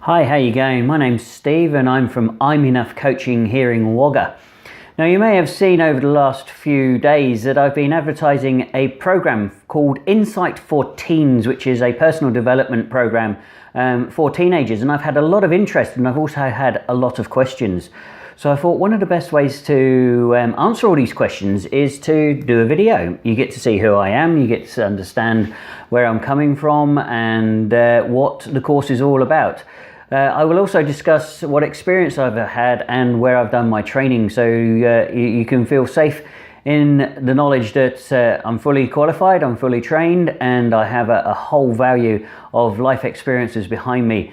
Hi, how you going? My name's Steve and I'm from I'm Enough Coaching here in Wagga. Now you may have seen over the last few days that I've been advertising a program called Insight for Teens, which is a personal development program for teenagers, and I've had a lot of interest and I've also had a lot of questions. So I thought one of the best ways to answer all these questions is to do a video. You get to see who I am, you get to understand where I'm coming from and what the course is all about. I will also discuss what experience I've had and where I've done my training, so you can feel safe in the knowledge that I'm fully qualified, I'm fully trained, and I have a whole value of life experiences behind me,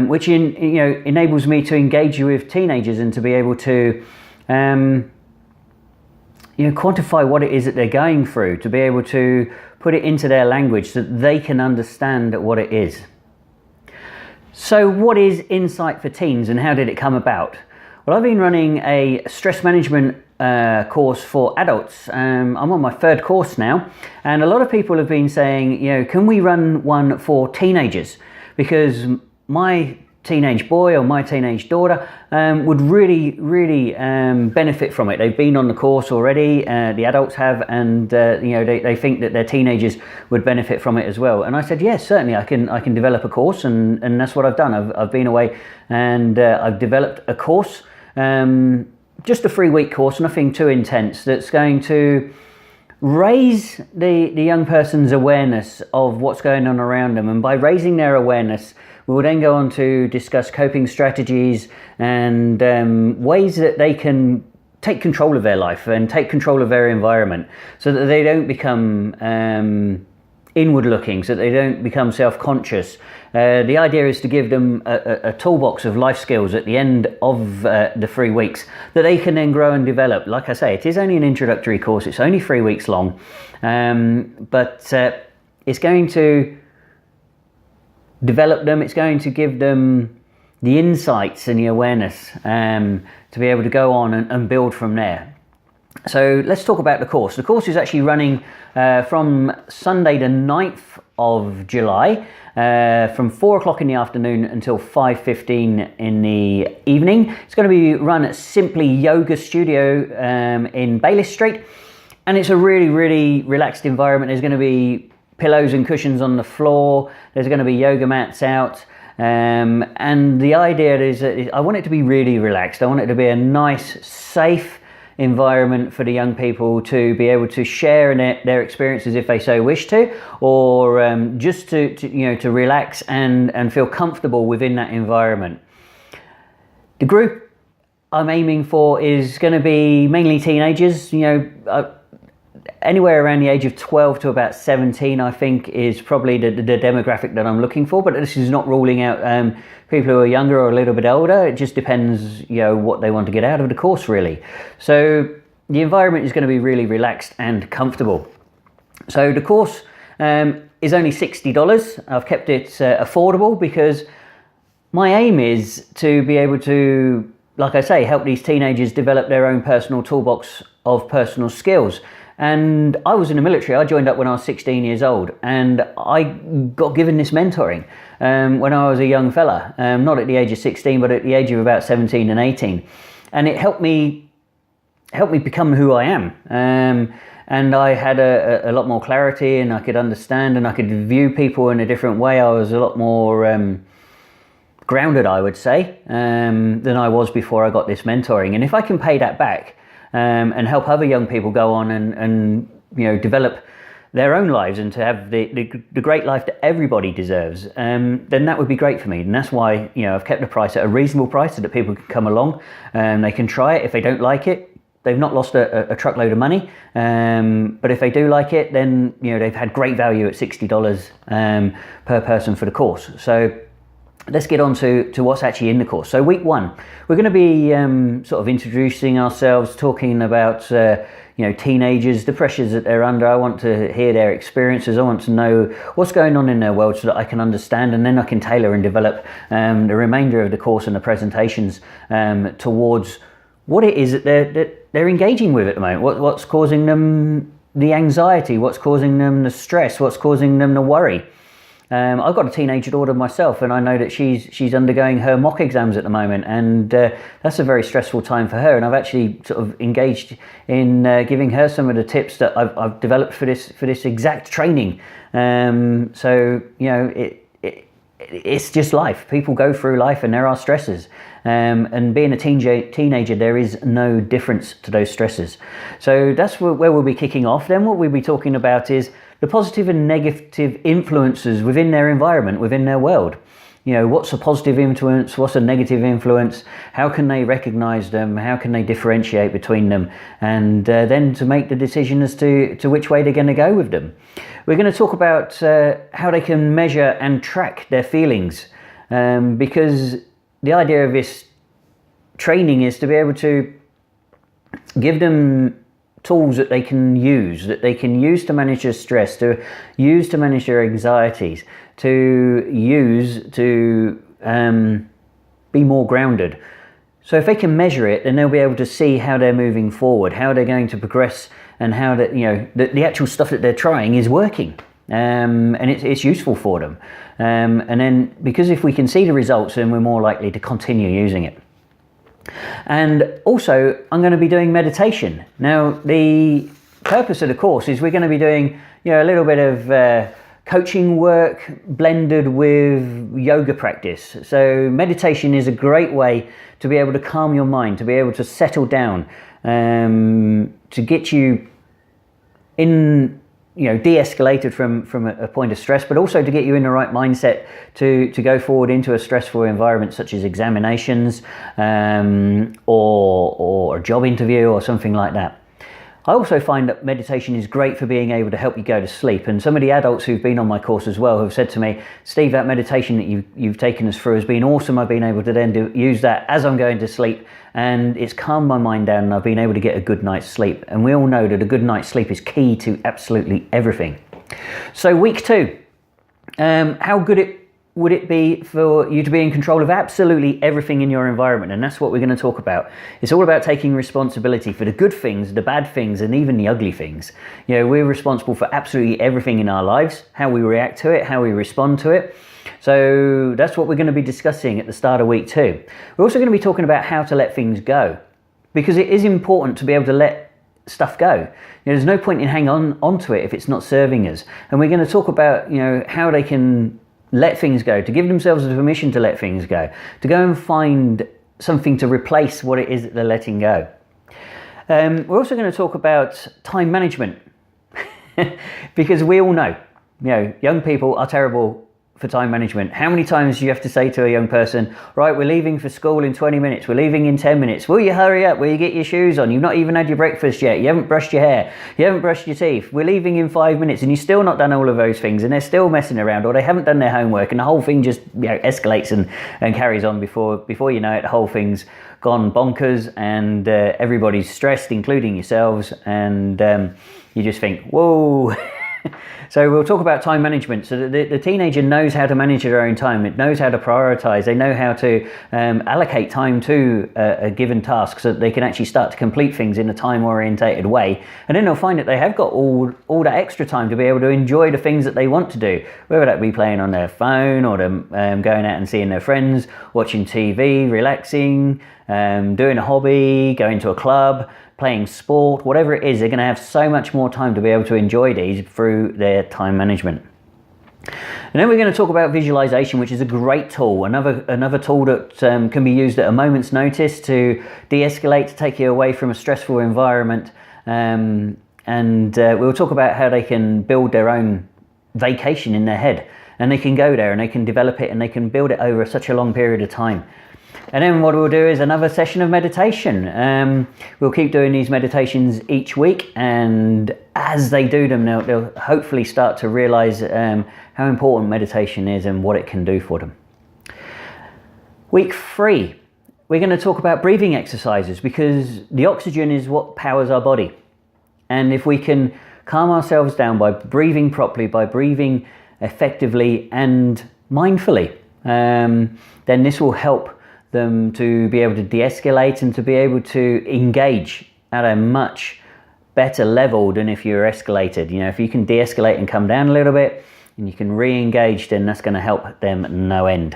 which enables me to engage with teenagers and to be able to quantify what it is that they're going through, to be able to put it into their language so that they can understand what it is. So what is Insight for Teens and how did it come about? Well, I've been running a stress management course for adults. I'm on my third course now, and a lot of people have been saying, can we run one for teenagers? Because my teenage boy or my teenage daughter would really benefit from it. They've been on the course already, the adults have, and they think that their teenagers would benefit from it as well. And I said, yes, certainly I can develop a course, and that's what I've done. I've been away and I've developed a course, just a 3-week course, nothing too intense, that's going to raise the young person's awareness of what's going on around them. And by raising their awareness, we will then go on to discuss coping strategies and ways that they can take control of their life and take control of their environment, so that they don't become inward looking, so that they don't become self-conscious. The idea is to give them a toolbox of life skills at the end of the 3 weeks that they can then grow and develop. Like I say, it is only an introductory course, it's only 3 weeks long, but it's going to develop them, it's going to give them the insights and the awareness to be able to go on and build from there. So let's talk about the course. The course is actually running from Sunday the 9th of July, from 4 o'clock in the afternoon until 5:15 in the evening. It's going to be run at Simply Yoga Studio in Baylis Street, and it's a really relaxed environment. There's going to be pillows and cushions on the floor, there's going to be yoga mats out, and the idea is that I want it to be really relaxed. I want it to be a nice, safe environment for the young people to be able to share in their experiences if they so wish to, or just to relax and feel comfortable within that environment. The group I'm aiming for is going to be mainly teenagers, anywhere around the age of 12 to about 17, I think, is probably the demographic that I'm looking for. But this is not ruling out people who are younger or a little bit older. It just depends, what they want to get out of the course, really. So the environment is going to be really relaxed and comfortable. So the course is only $60. I've kept it affordable because my aim is to be able to, like I say, help these teenagers develop their own personal toolbox of personal skills. And I was in the military. I joined up when I was 16 years old, and I got given this mentoring when I was a young fella, not at the age of 16, but at the age of about 17 and 18. And it helped me become who I am. And I had a lot more clarity, and I could understand, and I could view people in a different way. I was a lot more grounded, I would say, than I was before I got this mentoring. And if I can pay that back, and help other young people go on and develop their own lives and to have the great life that everybody deserves, then that would be great for me. And that's why I've kept the price at a reasonable price so that people can come along and they can try it. If they don't like it, they've not lost a truckload of money, but if they do like it, then they've had great value at $60 per person for the course. So let's get on to what's actually in the course. So week 1, we're going to be sort of introducing ourselves, talking about teenagers, the pressures that they're under. I want to hear their experiences. I want to know what's going on in their world so that I can understand, and then I can tailor and develop the remainder of the course and the presentations towards what it is that they're engaging with at the moment. What's causing them the anxiety? What's causing them the stress? What's causing them the worry? I've got a teenage daughter myself, and I know that she's undergoing her mock exams at the moment, and that's a very stressful time for her. And I've actually sort of engaged in giving her some of the tips that I've developed for this exact training. So it's just life. People go through life, and there are stresses. And being a teenager, there is no difference to those stresses. So that's where we'll be kicking off. Then what we'll be talking about is the positive and negative influences within their environment, within their world. What's a positive influence? What's a negative influence? How can they recognize them? How can they differentiate between them? And then to make the decision as to which way they're going to go with them. We're going to talk about how they can measure and track their feelings, because the idea of this training is to be able to give them tools that they can use to manage their stress, to use to manage their anxieties, to use to be more grounded. So if they can measure it, then they'll be able to see how they're moving forward, how they're going to progress, and how that the actual stuff that they're trying is working. And it's useful for them. And then, because if we can see the results, then we're more likely to continue using it. And also, I'm going to be doing meditation. Now, the purpose of the course is we're going to be doing a little bit of coaching work blended with yoga practice. So meditation is a great way to be able to calm your mind, to be able to settle down, to get you in de-escalated from a point of stress, but also to get you in the right mindset to go forward into a stressful environment such as examinations, or a job interview or something like that. I also find that meditation is great for being able to help you go to sleep. And some of the adults who've been on my course as well have said to me, Steve, that meditation that you've taken us through has been awesome. I've been able to then use that as I'm going to sleep, and it's calmed my mind down, and I've been able to get a good night's sleep. And we all know that a good night's sleep is key to absolutely everything. So week 2, how good would it be for you to be in control of absolutely everything in your environment? And that's what we're going to talk about. It's all about taking responsibility for the good things, the bad things, and even the ugly things. We're responsible for absolutely everything in our lives, how we react to it, how we respond to it. So that's what we're going to be discussing at the start of week 2. We're also going to be talking about how to let things go, because it is important to be able to let stuff go. There's no point in hanging on to it if it's not serving us. And we're going to talk about how they can let things go, to give themselves the permission to let things go, to go and find something to replace what it is that they're letting go. We're also going to talk about time management, because we all know, young people are terrible for time management. How many times do you have to say to a young person, right, we're leaving for school in 20 minutes, we're leaving in 10 minutes, will you hurry up, will you get your shoes on, you've not even had your breakfast yet, you haven't brushed your hair, you haven't brushed your teeth, we're leaving in 5 minutes, and you've still not done all of those things, and they're still messing around, or they haven't done their homework, and the whole thing just escalates and carries on before you know it, the whole thing's gone bonkers, and everybody's stressed, including yourselves, and you just think, whoa. So we'll talk about time management. So the teenager knows how to manage their own time. It knows how to prioritize. They know how to allocate time to a given task, so that they can actually start to complete things in a time-orientated way. And then they'll find that they have got all that extra time to be able to enjoy the things that they want to do, whether that be playing on their phone, or them going out and seeing their friends, watching TV, relaxing, doing a hobby, going to a club, playing sport, whatever it is. They're going to have so much more time to be able to enjoy these through their time management. And then we're going to talk about visualization, which is a great tool, another tool that can be used at a moment's notice to de-escalate, to take you away from a stressful environment. And we'll talk about how they can build their own vacation in their head, and they can go there and they can develop it, and they can build it over such a long period of time. And then what we'll do is another session of meditation. We'll keep doing these meditations each week, and as they do them, they'll hopefully start to realize how important meditation is and what it can do for them. Week 3, we're going to talk about breathing exercises, because the oxygen is what powers our body. And if we can calm ourselves down by breathing properly, by breathing effectively and mindfully, then this will help them to be able to de-escalate and to be able to engage at a much better level than if you're escalated. If you can de-escalate and come down a little bit, and you can re-engage, then that's going to help them no end.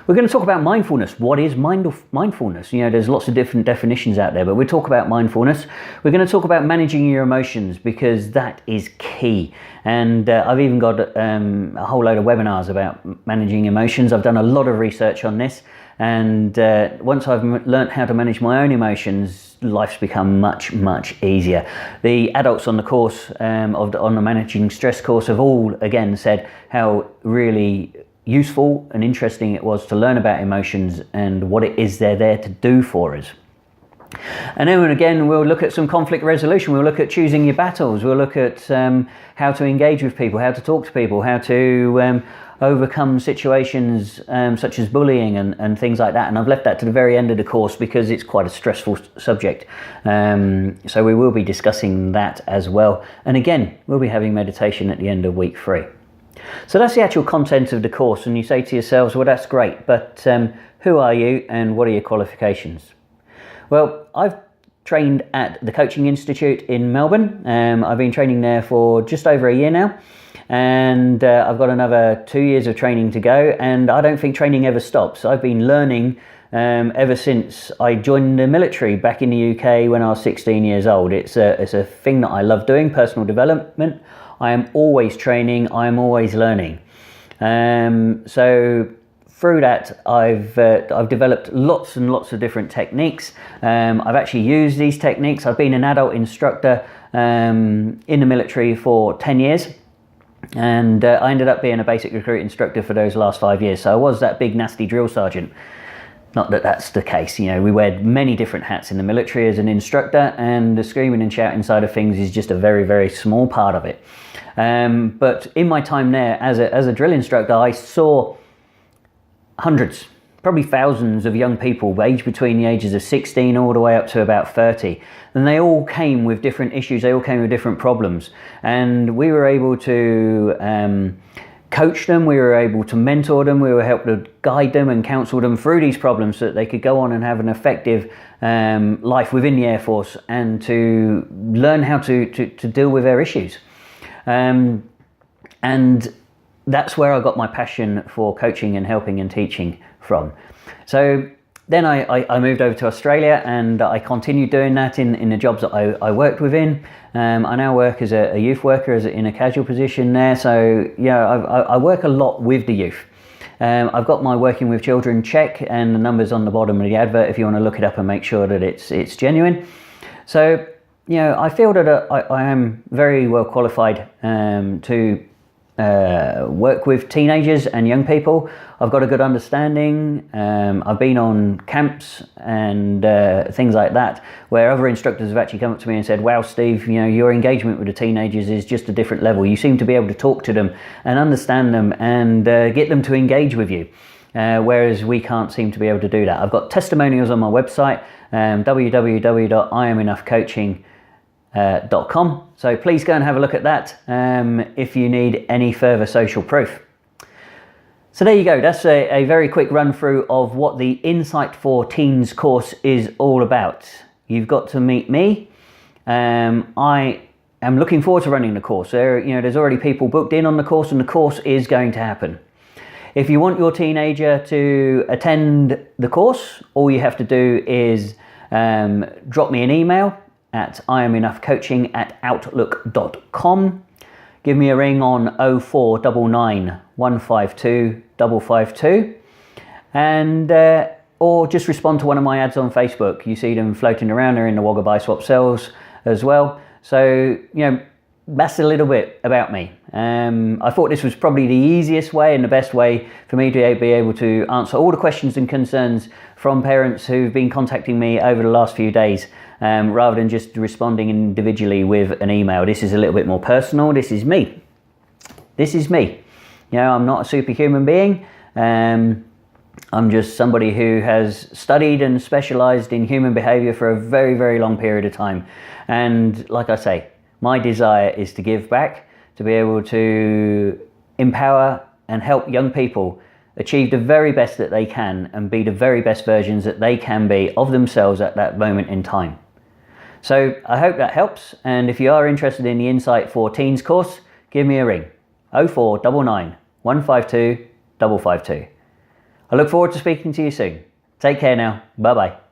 We're going to talk about mindfulness. What is mindfulness? You know, there's lots of different definitions out there, but we'll talk about mindfulness. We're going to talk about managing your emotions, because that is key. And I've even got a whole load of webinars about managing emotions. I've done a lot of research on this, and once I've learnt how to manage my own emotions, life's become much, much easier. The adults on the course, on the Managing Stress course, have all again said how really useful and interesting it was to learn about emotions and what it is they're there to do for us. And then again, we'll look at some conflict resolution. We'll look at choosing your battles. We'll look at how to engage with people, how to talk to people, how to overcome situations such as bullying and things like that. And I've left that to the very end of the course because it's quite a stressful subject. So we will be discussing that as well. And again, we'll be having meditation at the end of week 3. So that's the actual content of the course, and you say to yourselves, well, that's great, but who are you and what are your qualifications? Well, I've trained at the Coaching Institute in Melbourne. I've been training there for just over a year now, and I've got another 2 years of training to go, and I don't think training ever stops. I've been learning ever since I joined the military back in the UK when I was 16 years old. It's a thing that I love doing, personal development. I am always training, I am always learning. So through that, I've developed lots and lots of different techniques. I've actually used these techniques. I've been an adult instructor in the military for 10 years. And I ended up being a basic recruit instructor for those last 5 years. So I was that big nasty drill sergeant. Not that that's the case, you know, we wear many different hats in the military as an instructor, and the screaming and shouting side of things is just a very, very small part of it. But in my time there as a drill instructor, I saw hundreds, probably thousands of young people aged between the ages of 16 all the way up to about 30. And they all came with different issues, they all came with different problems. And we were able to coach them, we were able to mentor them, we were able to guide them and counsel them through these problems so that they could go on and have an effective life within the Air Force and to learn how to deal with their issues. And that's where I got my passion for coaching and helping and teaching from. So then I moved over to Australia, and I continued doing that in the jobs that I worked within. I now work as a youth worker in a casual position there. So yeah, I work a lot with the youth. I've got my working with children check, and the numbers on the bottom of the advert if you want to look it up and make sure that it's genuine. So you know, I feel that I am very well qualified to work with teenagers and young people. I've got a good understanding. I've been on camps and things like that where other instructors have actually come up to me and said, wow, Steve, you know, your engagement with the teenagers is just a different level. You seem to be able to talk to them and understand them and get them to engage with you. Whereas we can't seem to be able to do that. I've got testimonials on my website, www.IamEnoughCoaching.com. So please go and have a look at that if you need any further social proof. So there you go, that's a very quick run through of what the Insight for Teens course is all about. You've got to meet me. I am looking forward to running the course. There's already people booked in on the course, and the course is going to happen. If you want your teenager to attend the course, all you have to do is drop me an email at IamEnoughCoaching@outlook.com. Give me a ring on 0499 152 552, and or just respond to one of my ads on Facebook. You see them floating around. They're in the Wagga Buy Swap Sales as well. So that's a little bit about me. I thought this was probably the easiest way and the best way for me to be able to answer all the questions and concerns from parents who've been contacting me over the last few days, rather than just responding individually with an email. This is a little bit more personal. This is me. I'm not a superhuman being. I'm just somebody who has studied and specialized in human behavior for a very, very long period of time. And like I say, my desire is to give back, to be able to empower and help young people achieve the very best that they can and be the very best versions that they can be of themselves at that moment in time. So I hope that helps. And if you are interested in the Insight for Teens course, give me a ring. 0499 152 552. I look forward to speaking to you soon. Take care now. Bye bye.